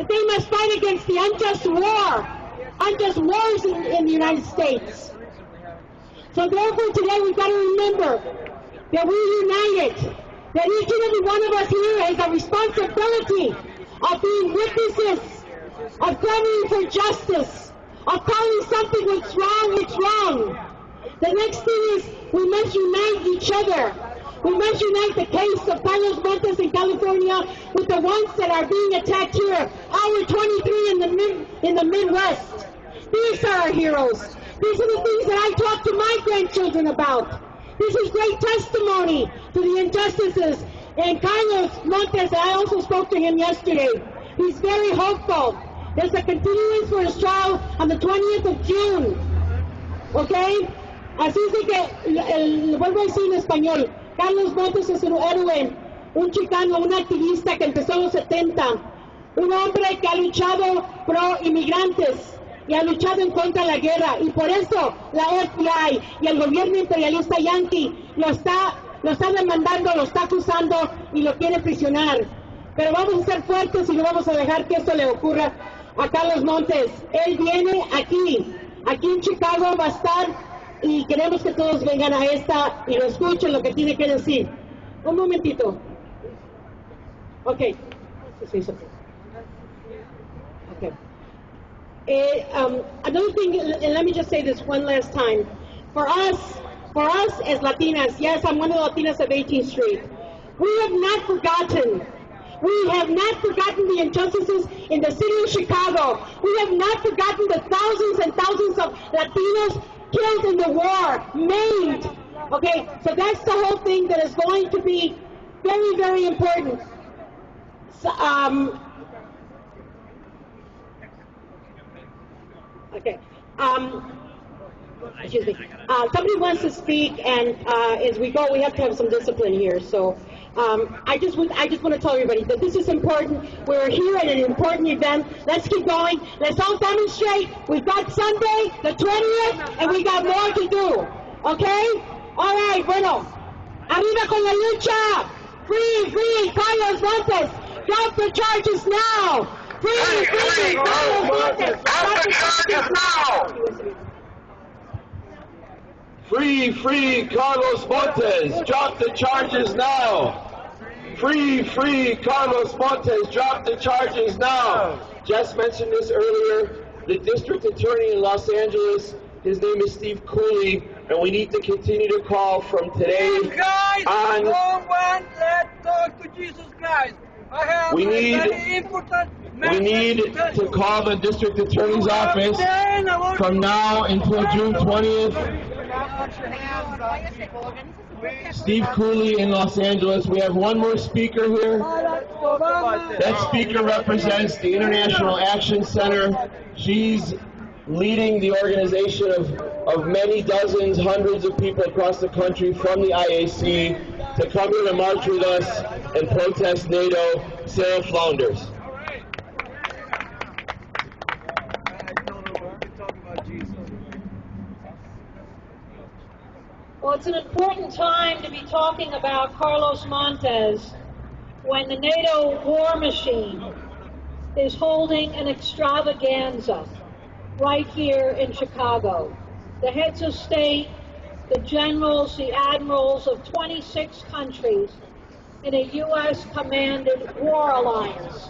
that they must fight against the unjust wars in the United States. So therefore today we've got to remember that we're united, that each and every one of us here has a responsibility of being witnesses, of fighting for justice, of calling something what's wrong. The next thing is we must unite each other. We must unite the case of Carlos Montes in California with the ones that are being attacked here, Howard 23 in the Midwest. These are our heroes. These are the things that I talk to my grandchildren about. This is great testimony to the injustices. And Carlos Montes, I also spoke to him yesterday. He's very hopeful. There's a continuance for his trial on the 20th of June. ¿Ok? Así es de que, lo vuelvo a decir en español, Carlos Montes es un héroe, un chicano, un activista que empezó en los 70, un hombre que ha luchado pro inmigrantes y ha luchado en contra de la guerra, y por eso la FBI y el gobierno imperialista yanqui lo está demandando, lo está acusando y lo quiere prisionar. Pero vamos a ser fuertes y no vamos a dejar que esto le ocurra a Carlos Montes. Él viene aquí en Chicago va a estar, y queremos que todos vengan a esta y lo escuchen lo que tiene que decir. Un momentito. Okay. Okay. Another thing, and let me just say this one last time. For us as Latinas, yes, I'm one of the Latinas of 18th Street. We have not forgotten. We have not forgotten the injustices in the city of Chicago. We have not forgotten the thousands and thousands of Latinos killed in the war, maimed. Okay, so that's the whole thing that is going to be very, very important. So, okay. Excuse me. Somebody wants to speak, and as we go, we have to have some discipline here. So, I just want to tell everybody that this is important. We're here at an important event. Let's keep going. Let's all demonstrate. We've got Sunday, the 20th, and we got more to do. Okay? All right. Bueno. Arriba con la lucha. Free, Carlos Montes. Drop the charges now. Free, Carlos Montes. Drop the charges now. Free, Carlos Montes. Drop the charges now. Free, Carlos Montes. Drop the charges now. Jess mentioned this earlier. The district attorney in Los Angeles, his name is Steve Cooley, and we need to continue to call from today on. No one let's talk to Jesus Christ. We need to call the district attorney's office from now until June 20th. Steve Cooley in Los Angeles. We have one more speaker here. That speaker represents the International Action Center. She's leading the organization of many dozens, hundreds of people across the country from the IAC to come here to march with us and protest NATO. Sarah Flounders. Well, it's an important time to be talking about Carlos Montes when the NATO war machine is holding an extravaganza right here in Chicago. The heads of state, the generals, the admirals of 26 countries in a U.S.-commanded war alliance.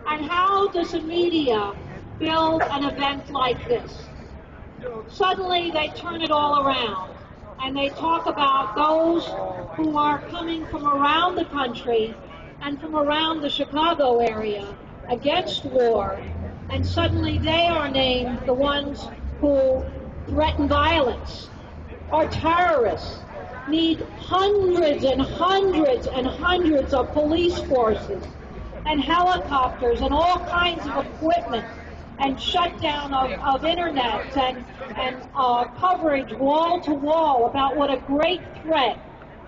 And how does the media build an event like this? Suddenly they turn it all around, and they talk about those who are coming from around the country and from around the Chicago area against war, and suddenly they are named the ones who threaten violence, are terrorists, need hundreds and hundreds and hundreds of police forces and helicopters and all kinds of equipment and shutdown of internet and coverage wall to wall about what a great threat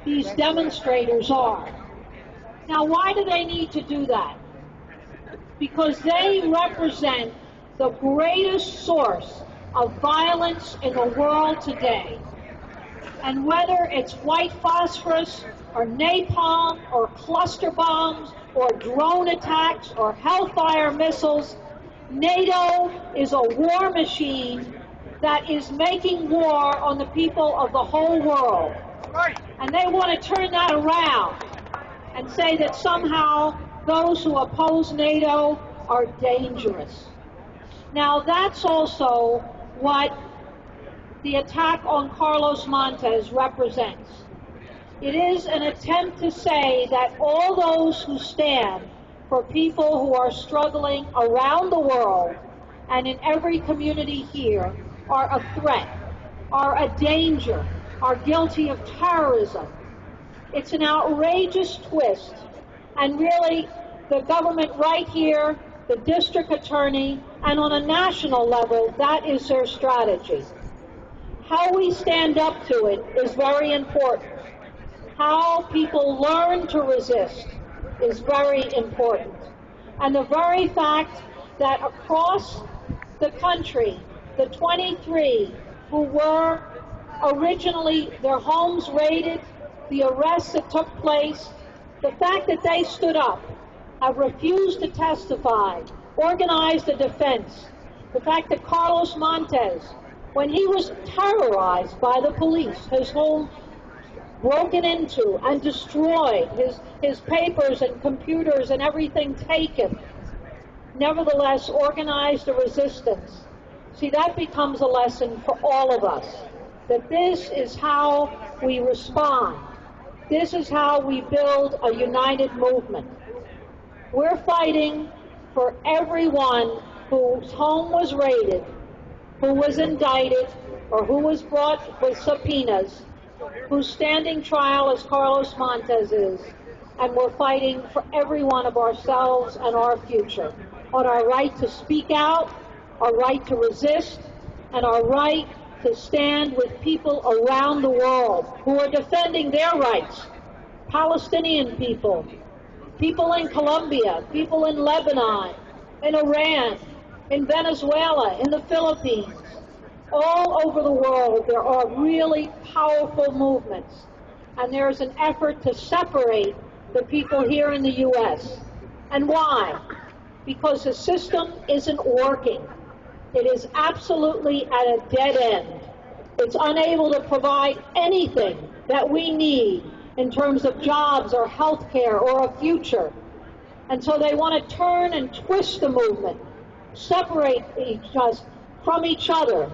these demonstrators are. Now, why do they need to do that? Because they represent the greatest source of violence in the world today. And whether it's white phosphorus or napalm or cluster bombs or drone attacks or hellfire missiles. NATO is a war machine that is making war on the people of the whole world. And they want to turn that around and say that somehow those who oppose NATO are dangerous. Now, that's also what the attack on Carlos Montes represents. It is an attempt to say that all those who stand for people who are struggling around the world and in every community here are a threat, are a danger, are guilty of terrorism. It's an outrageous twist, and really the government right here, the district attorney, and on a national level, that is their strategy. How we stand up to it is very important. How people learn to resist is very important. And the very fact that across the country, the 23 who were originally their homes raided, the arrests that took place, the fact that they stood up, have refused to testify, organized a defense, the fact that Carlos Montes, when he was terrorized by the police, his home broken into and destroyed, his papers and computers and everything taken, nevertheless organized a resistance. See, that becomes a lesson for all of us, that this is how we respond. This is how we build a united movement. We're fighting for everyone whose home was raided, who was indicted, or who was brought with subpoenas, who's standing trial as Carlos Montes is, and we're fighting for every one of ourselves and our future, on our right to speak out, our right to resist, and our right to stand with people around the world who are defending their rights. Palestinian people, people in Colombia, people in Lebanon, in Iran, in Venezuela, in the Philippines. All over the world, there are really powerful movements, and there's an effort to separate the people here in the U.S. And why? Because the system isn't working. It is absolutely at a dead end. It's unable to provide anything that we need in terms of jobs or health care or a future. And so they want to turn and twist the movement, separate us from each other.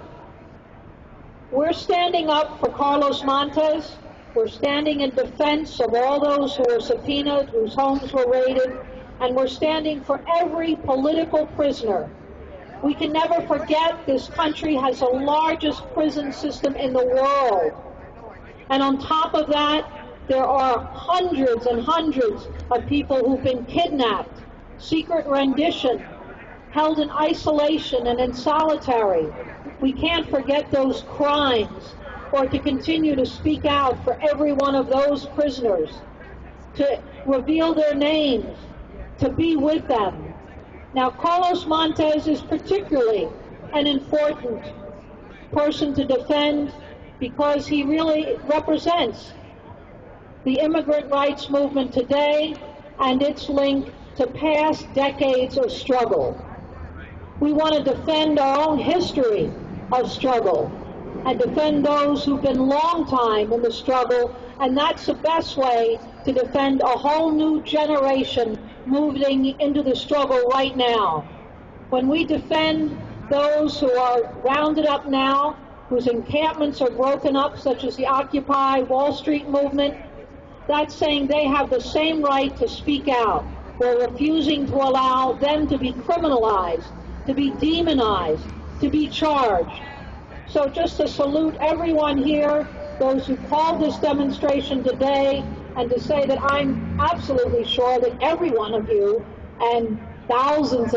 We're standing up for Carlos Montes. We're standing in defense of all those who were subpoenaed, whose homes were raided, and we're standing for every political prisoner. We can never forget this country has the largest prison system in the world. And on top of that, there are hundreds and hundreds of people who've been kidnapped, secret rendition, held in isolation and in solitary. We can't forget those crimes, or to continue to speak out for every one of those prisoners, to reveal their names, to be with them. Now, Carlos Montes is particularly an important person to defend because he really represents the immigrant rights movement today and its link to past decades of struggle. We want to defend our own history of struggle and defend those who've been long time in the struggle, and that's the best way to defend a whole new generation moving into the struggle right now. When we defend those who are rounded up now, whose encampments are broken up, such as the Occupy Wall Street movement, that's saying they have the same right to speak out. We're refusing to allow them to be criminalized, to be demonized, to be charged. So just to salute everyone here, those who called this demonstration today, and to say that I'm absolutely sure that every one of you, and thousands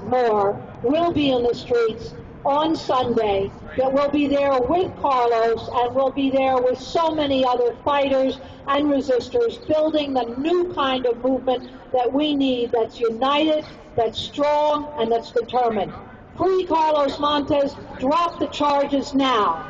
more, will be in the streets on Sunday, that we'll be there with Carlos, and we'll be there with so many other fighters and resistors, building the new kind of movement that we need, that's united, that's strong, and that's determined. Free Carlos Montes, drop the charges now.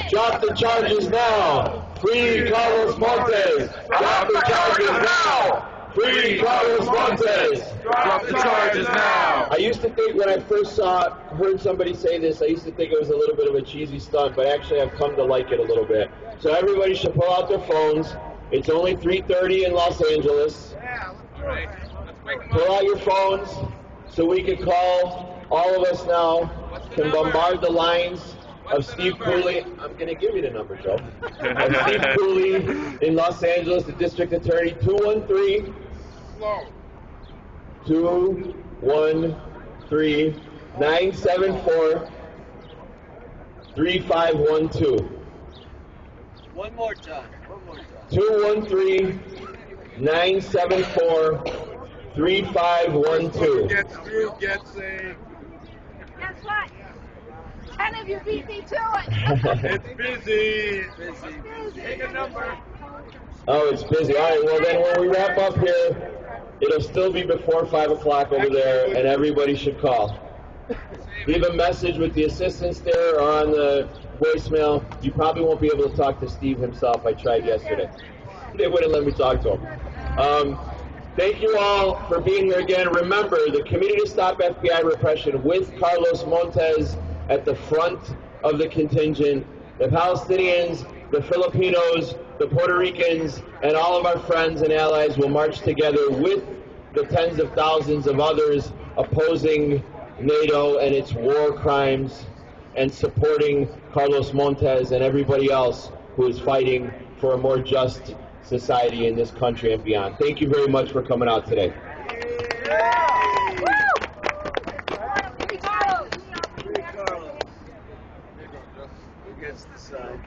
Drop the charges now. Free Carlos Montes! Drop the charges now! Free Carlos Montes! Drop the charges now! I used to think when I first heard somebody say this, I used to think it was a little bit of a cheesy stunt, but actually I've come to like it a little bit. So everybody should pull out their phones. It's only 3:30 in Los Angeles. Pull out your phones so we can call, all of us now, can bombard the lines of Steve Cooley. I'm going to give you the number, Joe. Of Steve Cooley in Los Angeles, the district attorney, 213 974 3512. One more time. 213 974 3512. Gets through, gets saved. Guess what? 10 of you beat me to it. It's busy. Take a number. Oh, it's busy. All right, well then when we wrap up here, it'll still be before 5 o'clock over there, and everybody should call. Leave a message with the assistants there or on the voicemail. You probably won't be able to talk to Steve himself. I tried yesterday. They wouldn't let me talk to him. Thank you all for being here again. Remember, the Committee to Stop FBI Repression with Carlos Montes at the front of the contingent. The Palestinians, the Filipinos, the Puerto Ricans, and all of our friends and allies will march together with the tens of thousands of others opposing NATO and its war crimes and supporting Carlos Montes and everybody else who is fighting for a more just society in this country and beyond. Thank you very much for coming out today. Against the side.